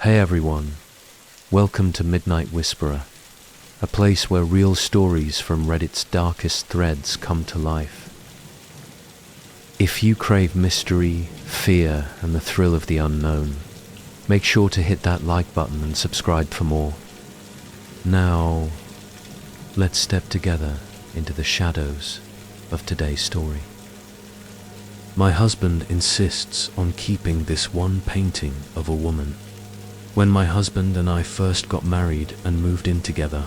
Hey everyone, welcome to Midnight Whisperer, a place where real stories from Reddit's darkest threads come to life. If you crave mystery, fear, and the thrill of the unknown, make sure to hit that like button and subscribe for more. Now, let's step together into the shadows of today's story. My husband insists on keeping this one painting of a woman. When my husband and I first got married and moved in together,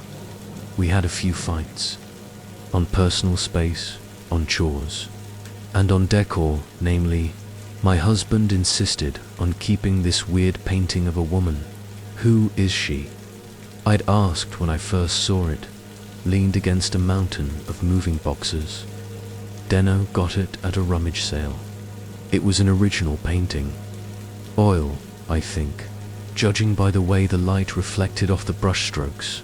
we had a few fights. On personal space, on chores, and on decor, namely, my husband insisted on keeping this weird painting of a woman. Who is she? I'd asked when I first saw it, leaned against a mountain of moving boxes. Deno got it at a rummage sale. It was an original painting. Oil, I think, judging by the way the light reflected off the brushstrokes.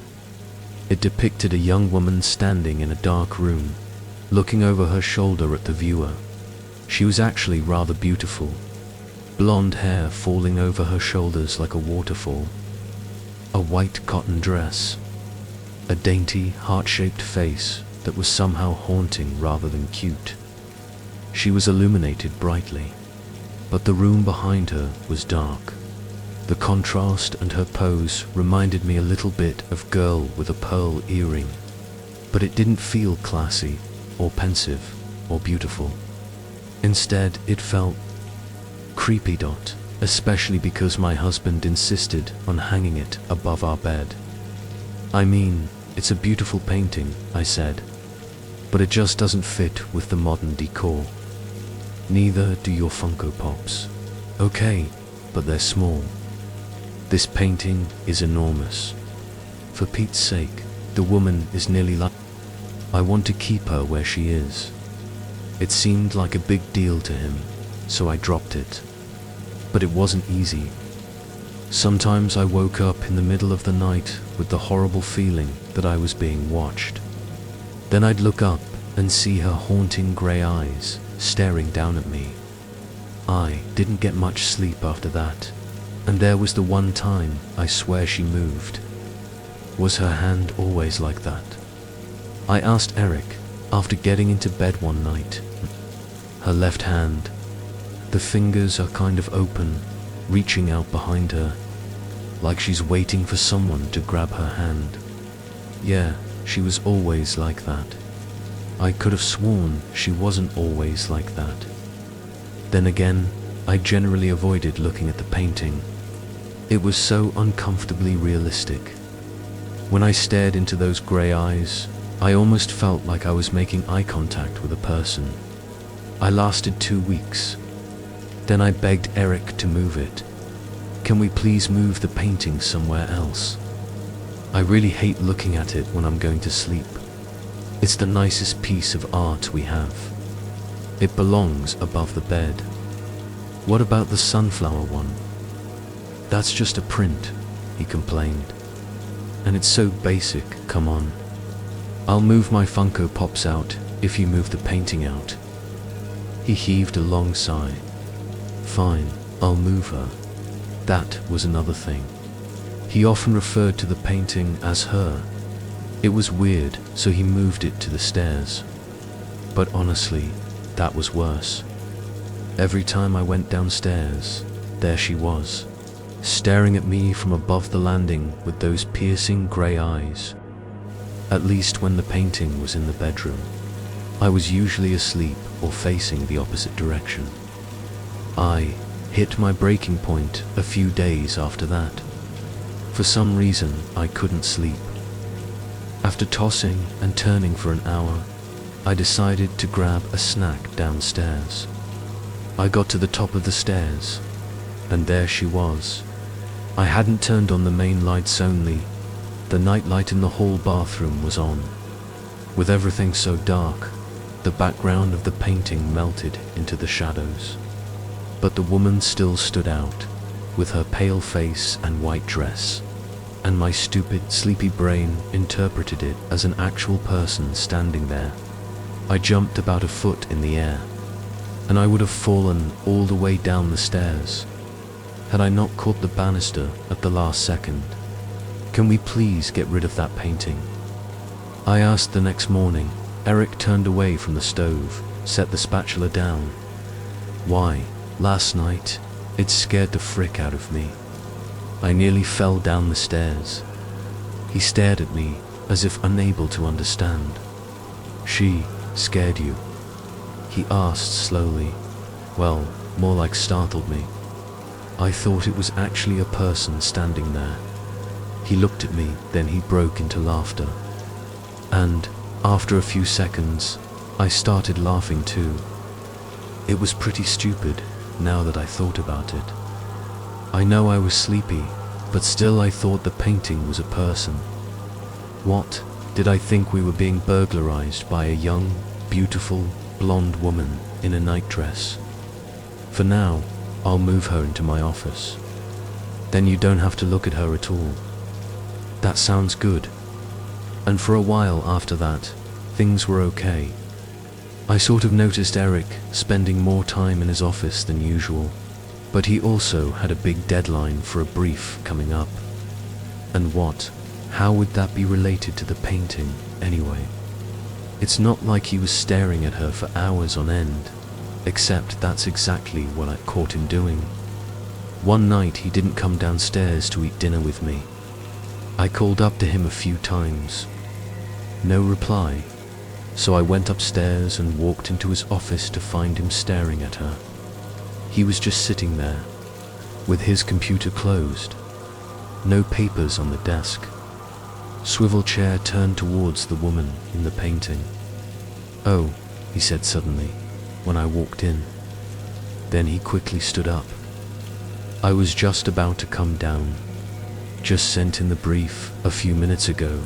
It depicted a young woman standing in a dark room, looking over her shoulder at the viewer. She was actually rather beautiful, blonde hair falling over her shoulders like a waterfall, a white cotton dress, a dainty, heart-shaped face that was somehow haunting rather than cute. She was illuminated brightly, but the room behind her was dark. The contrast and her pose reminded me a little bit of Girl with a Pearl Earring, but it didn't feel classy, or pensive, or beautiful. Instead, it felt creepy, especially because my husband insisted on hanging it above our bed. I mean, it's a beautiful painting, I said, but it just doesn't fit with the modern decor. Neither do your Funko Pops. Okay, but they're small. This painting is enormous. For Pete's sake, the woman is nearly like... I want to keep her where she is. It seemed like a big deal to him, so I dropped it. But it wasn't easy. Sometimes I woke up in the middle of the night with the horrible feeling that I was being watched. Then I'd look up and see her haunting grey eyes staring down at me. I didn't get much sleep after that, and there was the one time I swear she moved. Was her hand always like that? I asked Eric after getting into bed one night. Her left hand, the fingers are kind of open, reaching out behind her, like she's waiting for someone to grab her hand. Yeah, she was always like that. I could have sworn she wasn't always like that. Then again, I generally avoided looking at the painting. It was so uncomfortably realistic. When I stared into those grey eyes, I almost felt like I was making eye contact with a person. I lasted 2 weeks. Then I begged Eric to move it. Can we please move the painting somewhere else? I really hate looking at it when I'm going to sleep. It's the nicest piece of art we have. It belongs above the bed. What about the sunflower one? That's just a print, he complained. And it's so basic, come on. I'll move my Funko Pops out if you move the painting out. He heaved a long sigh. Fine, I'll move her. That was another thing. He often referred to the painting as her. It was weird, so he moved it to the stairs. But honestly, that was worse. Every time I went downstairs, there she was, staring at me from above the landing with those piercing grey eyes. At least when the painting was in the bedroom. I was usually asleep or facing the opposite direction. I hit my breaking point a few days after that. For some reason, I couldn't sleep. After tossing and turning for an hour, I decided to grab a snack downstairs. I got to the top of the stairs, and there she was. I hadn't turned on the main lights only. The night light in the hall bathroom was on. With everything so dark, the background of the painting melted into the shadows. But the woman still stood out, with her pale face and white dress, and my stupid, sleepy brain interpreted it as an actual person standing there. I jumped about a foot in the air, and I would have fallen all the way down the stairs. Had I not caught the banister at the last second? Can we please get rid of that painting? I asked the next morning. Eric turned away from the stove, set the spatula down. Why, last night, it scared the frick out of me. I nearly fell down the stairs. He stared at me as if unable to understand. She scared you? He asked slowly. Well, more like startled me. I thought it was actually a person standing there. He looked at me, then he broke into laughter. And, after a few seconds, I started laughing too. It was pretty stupid, now that I thought about it. I know I was sleepy, but still I thought the painting was a person. What, did I think we were being burglarized by a young, beautiful, blonde woman in a nightdress? For now, I'll move her into my office. Then you don't have to look at her at all. That sounds good. And for a while after that, things were okay. I sort of noticed Eric spending more time in his office than usual, but he also had a big deadline for a brief coming up. And how would that be related to the painting, anyway? It's not like he was staring at her for hours on end, except that's exactly what I caught him doing. One night he didn't come downstairs to eat dinner with me. I called up to him a few times. No reply, so I went upstairs and walked into his office to find him staring at her. He was just sitting there, with his computer closed, no papers on the desk, swivel chair turned towards the woman in the painting. "Oh," he said suddenly, when I walked in. Then he quickly stood up. "I was just about to come down. Just sent in the brief a few minutes ago.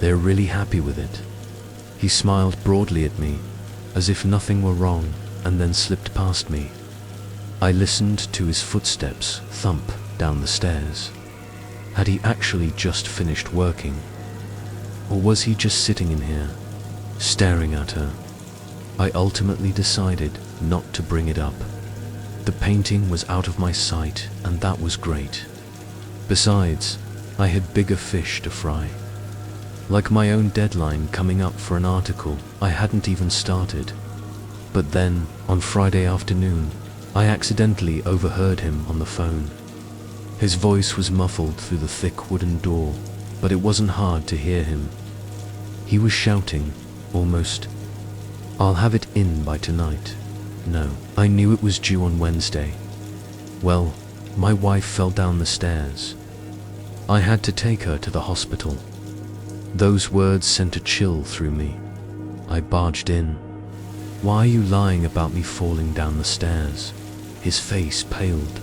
They're really happy with it." He smiled broadly at me, as if nothing were wrong, and then slipped past me. I listened to his footsteps thump down the stairs. Had he actually just finished working? Or was he just sitting in here, staring at her? I ultimately decided not to bring it up. The painting was out of my sight, and that was great. Besides, I had bigger fish to fry. Like my own deadline coming up for an article I hadn't even started. But then, on Friday afternoon, I accidentally overheard him on the phone. His voice was muffled through the thick wooden door, but it wasn't hard to hear him. He was shouting, almost, "I'll have it in by tonight." No, I knew it was due on Wednesday. Well, my wife fell down the stairs. I had to take her to the hospital. Those words sent a chill through me. I barged in. "Why are you lying about me falling down the stairs?" His face paled.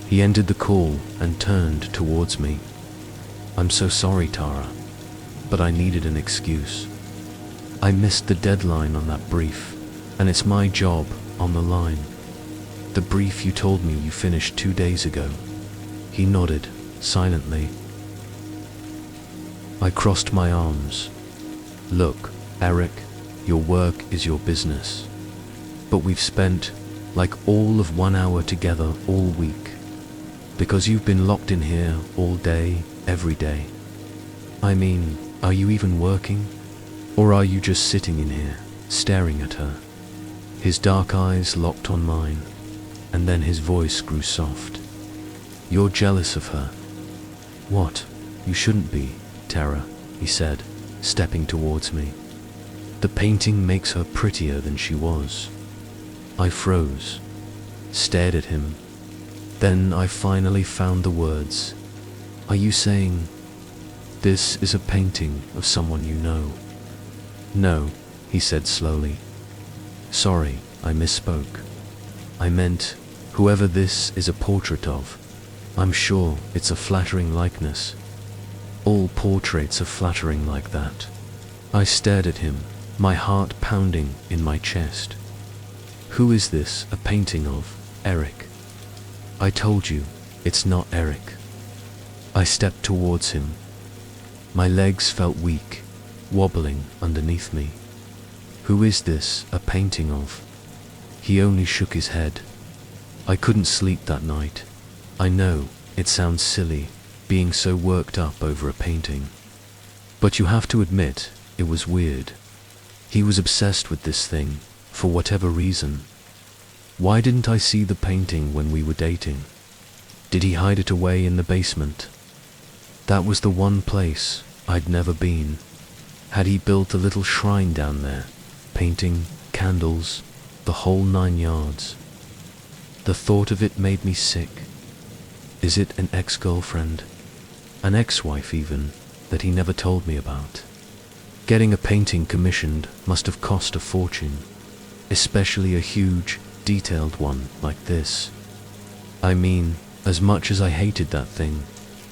He ended the call and turned towards me. "I'm so sorry, Tara, but I needed an excuse. I missed the deadline on that brief, and it's my job on the line. The brief you told me you finished 2 days ago." He nodded, silently. I crossed my arms. "Look, Eric, your work is your business. But we've spent, like, all of 1 hour together all week. Because you've been locked in here all day, every day. I mean, are you even working? Or are you just sitting in here, staring at her?" His dark eyes locked on mine, and then his voice grew soft. "You're jealous of her." "What? You shouldn't be, Tara," he said, stepping towards me. "The painting makes her prettier than she was." I froze, stared at him. Then I finally found the words. "Are you saying this is a painting of someone you know?" "No," he said slowly. "Sorry, I misspoke. I meant whoever this is a portrait of. I'm sure it's a flattering likeness. All portraits are flattering like that." I stared at him, my heart pounding in my chest. "Who is this a painting of, Eric?" "I told you, it's not Eric." I stepped towards him. My legs felt weak, wobbling underneath me. "Who is this a painting of?" He only shook his head. I couldn't sleep that night. I know, it sounds silly, being so worked up over a painting. But you have to admit, it was weird. He was obsessed with this thing, for whatever reason. Why didn't I see the painting when we were dating? Did he hide it away in the basement? That was the one place I'd never been. Had he built a little shrine down there? Painting, candles, the whole 9 yards. The thought of it made me sick. Is it an ex-girlfriend? An ex-wife even, that he never told me about? Getting a painting commissioned must have cost a fortune, especially a huge, detailed one like this. I mean, as much as I hated that thing,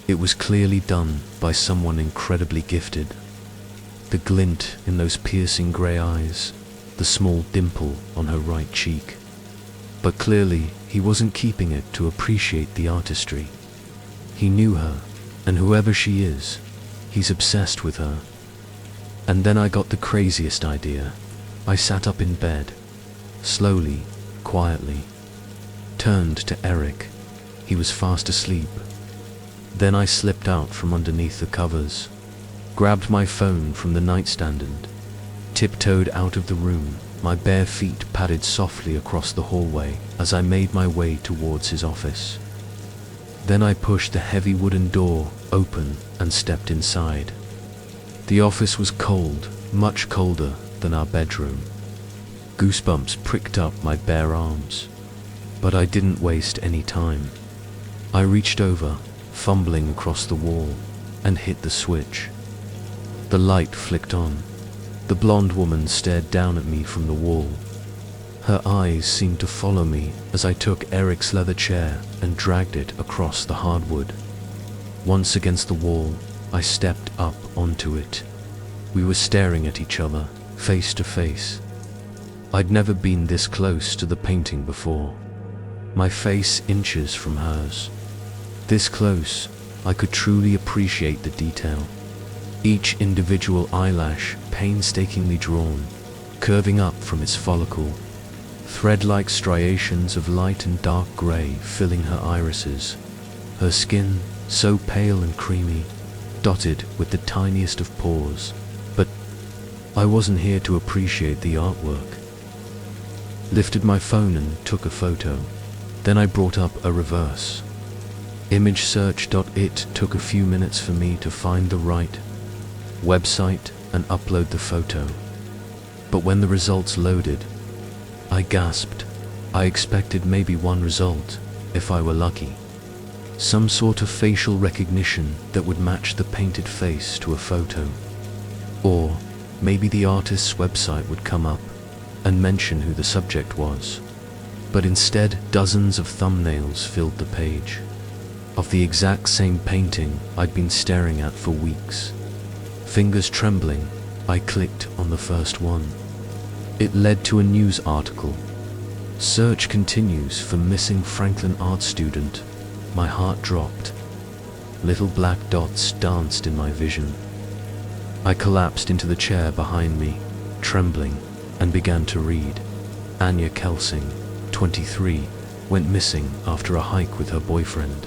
it was clearly done by someone incredibly gifted. The glint in those piercing grey eyes, the small dimple on her right cheek. But clearly, he wasn't keeping it to appreciate the artistry. He knew her, and whoever she is, he's obsessed with her. And then I got the craziest idea. I sat up in bed, slowly, quietly, turned to Eric. He was fast asleep. Then I slipped out from underneath the covers, grabbed my phone from the nightstand and tiptoed out of the room. My bare feet padded softly across the hallway as I made my way towards his office. Then I pushed the heavy wooden door open and stepped inside. The office was cold, much colder than our bedroom. Goosebumps pricked up my bare arms, but I didn't waste any time. I reached over, fumbling across the wall, and hit the switch. The light flicked on. The blonde woman stared down at me from the wall. Her eyes seemed to follow me as I took Eric's leather chair and dragged it across the hardwood. Once against the wall, I stepped up onto it. We were staring at each other, face to face. I'd never been this close to the painting before. My face inches from hers. This close, I could truly appreciate the detail. Each individual eyelash painstakingly drawn, curving up from its follicle, thread-like striations of light and dark grey filling her irises, her skin so pale and creamy, dotted with the tiniest of pores. But I wasn't here to appreciate the artwork. Lifted my phone and took a photo. Then I brought up a reverse. Image search. It took a few minutes for me to find the right website and upload the photo. But when the results loaded, I gasped. I expected maybe one result, if I were lucky. Some sort of facial recognition that would match the painted face to a photo. Or maybe the artist's website would come up and mention who the subject was. But instead, dozens of thumbnails filled the page, of the exact same painting I'd been staring at for weeks. Fingers trembling, I clicked on the first one. It led to a news article. Search continues for missing Franklin art student. My heart dropped. Little black dots danced in my vision. I collapsed into the chair behind me, trembling, and began to read. Anya Kelsing, 23, went missing after a hike with her boyfriend.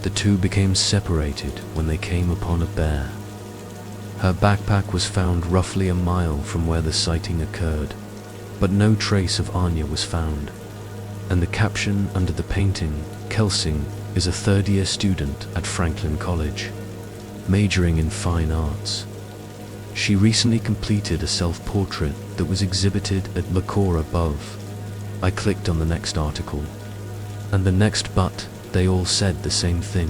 The two became separated when they came upon a bear. Her backpack was found roughly a mile from where the sighting occurred, but no trace of Anya was found. And the caption under the painting, Kelsing is a third-year student at Franklin College, majoring in fine arts. She recently completed a self-portrait that was exhibited at LaCour above. I clicked on the next article, and the next, but they all said the same thing.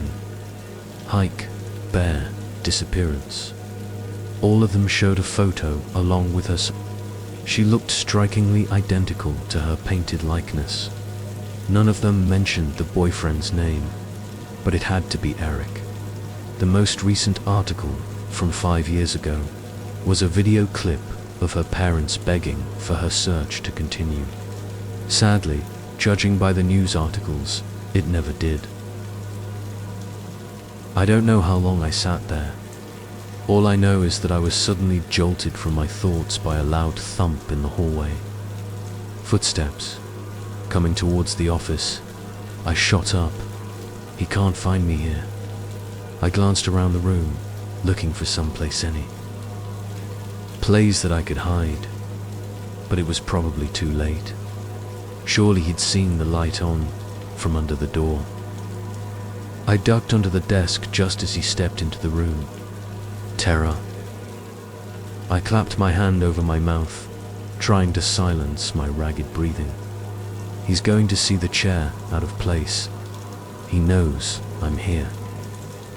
Hike, bear, disappearance. All of them showed a photo along with her. She looked strikingly identical to her painted likeness. None of them mentioned the boyfriend's name, but it had to be Eric. The most recent article, from 5 years ago, was a video clip of her parents begging for her search to continue. Sadly, judging by the news articles, it never did. I don't know how long I sat there. All I know is that I was suddenly jolted from my thoughts by a loud thump in the hallway. Footsteps. coming towards the office. I shot up. He can't find me here. I glanced around the room, looking for someplace place that I could hide, but it was probably too late. Surely he'd seen the light on from under the door. I ducked under the desk just as he stepped into the room. Terror. I clapped my hand over my mouth, trying to silence my ragged breathing. He's going to see the chair out of place. He knows I'm here.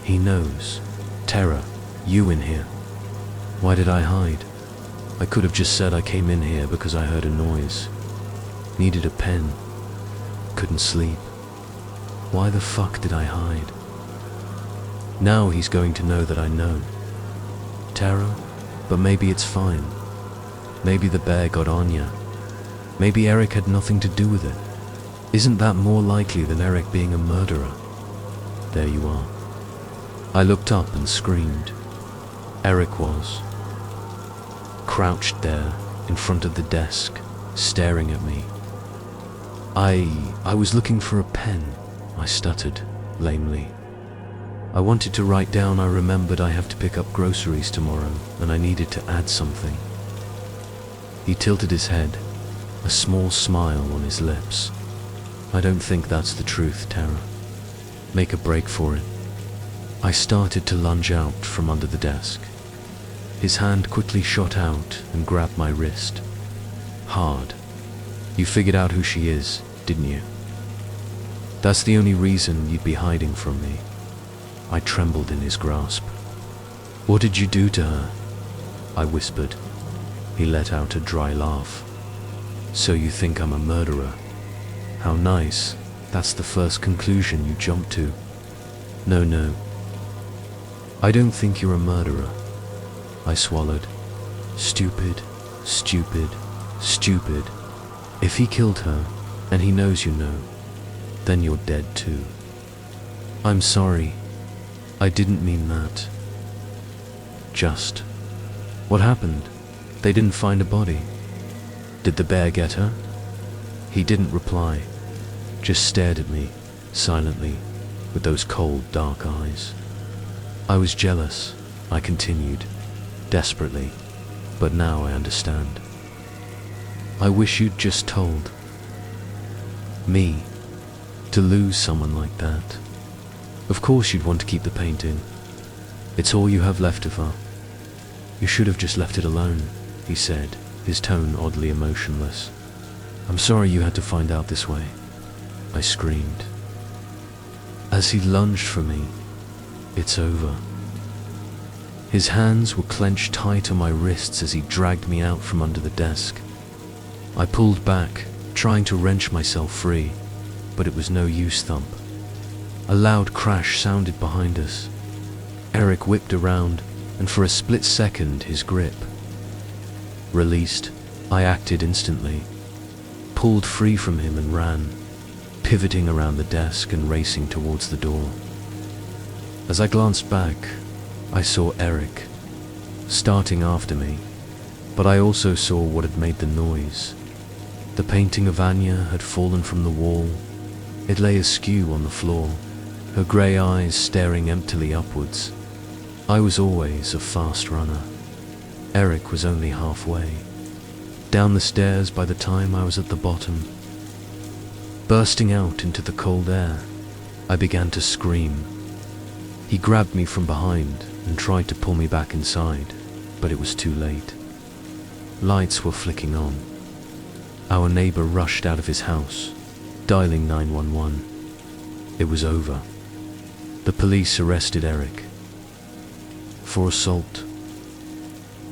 He knows. Terror, you in here. Why did I hide? I could have just said I came in here because I heard a noise. Needed a pen. Couldn't sleep. Why the fuck did I hide? Now he's going to know that I know. Terror? But maybe it's fine. Maybe the bear got Anya. Maybe Eric had nothing to do with it. Isn't that more likely than Eric being a murderer? There you are. I looked up and screamed. Eric was crouched there in front of the desk, staring at me. I was looking for a pen, I stuttered, lamely. I wanted to write down. I remembered I have to pick up groceries tomorrow, and I needed to add something. He tilted his head, a small smile on his lips. I don't think that's the truth, Tara. Make a break for it. I started to lunge out from under the desk. His hand quickly shot out and grabbed my wrist. Hard. You figured out who she is, didn't you? That's the only reason you'd be hiding from me. I trembled in his grasp. What did you do to her? I whispered. He let out a dry laugh. So you think I'm a murderer? How nice. That's the first conclusion you jumped to. No. I don't think you're a murderer. I swallowed. Stupid. If he killed her, and he knows you know, then you're dead too. I'm sorry. I didn't mean that. Just. What happened? They didn't find a body. Did the bear get her? He didn't reply, just stared at me, silently, with those cold, dark eyes. I was jealous, I continued, desperately, but now I understand. I wish you'd just told. Me, to lose someone like that. Of course you'd want to keep the painting. It's all you have left of her. You should have just left it alone, he said, his tone oddly emotionless. I'm sorry you had to find out this way, I screamed. As he lunged for me, it's over. His hands were clenched tight on my wrists as he dragged me out from under the desk. I pulled back, trying to wrench myself free, but it was no use. Thump. A loud crash sounded behind us. Eric whipped around, and for a split second his grip. Released, I acted instantly, pulled free from him and ran, pivoting around the desk and racing towards the door. As I glanced back, I saw Eric, starting after me, but I also saw what had made the noise. The painting of Anya had fallen from the wall. It lay askew on the floor, her grey eyes staring emptily upwards. I was always a fast runner. Eric was only halfway, down the stairs by the time I was at the bottom. Bursting out into the cold air, I began to scream. He grabbed me from behind and tried to pull me back inside, but it was too late. Lights were flicking on. Our neighbor rushed out of his house, dialing 911. It was over. The police arrested Eric for assault.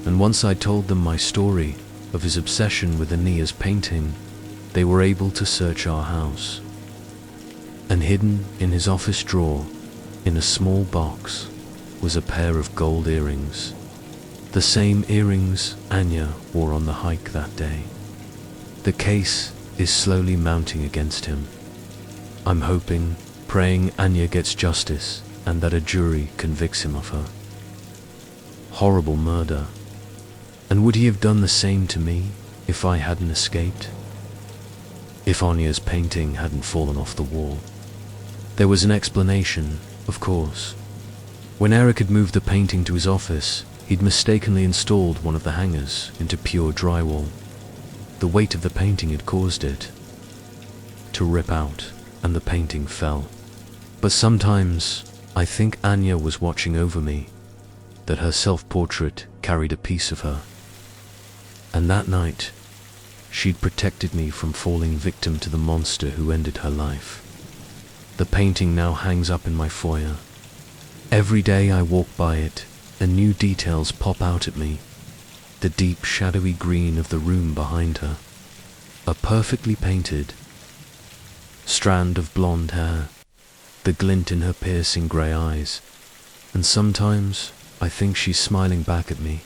And once I told them my story of his obsession with Anya's painting, they were able to search our house. And hidden in his office drawer, in a small box, was a pair of gold earrings. The same earrings Anya wore on the hike that day. The case is slowly mounting against him. I'm hoping, praying Anya gets justice and that a jury convicts him of her. Horrible murder. And would he have done the same to me if I hadn't escaped? if Anya's painting hadn't fallen off the wall. There was an explanation, of course. When Eric had moved the painting to his office, he'd mistakenly installed one of the hangers into pure drywall. The weight of the painting had caused it to rip out, and the painting fell. But sometimes I think Anya was watching over me, that her self-portrait carried a piece of her. And that night, she'd protected me from falling victim to the monster who ended her life. The painting now hangs up in my foyer. Every day I walk by it, and new details pop out at me. The deep shadowy green of the room behind her, a perfectly painted strand of blonde hair, the glint in her piercing grey eyes, and sometimes I think she's smiling back at me.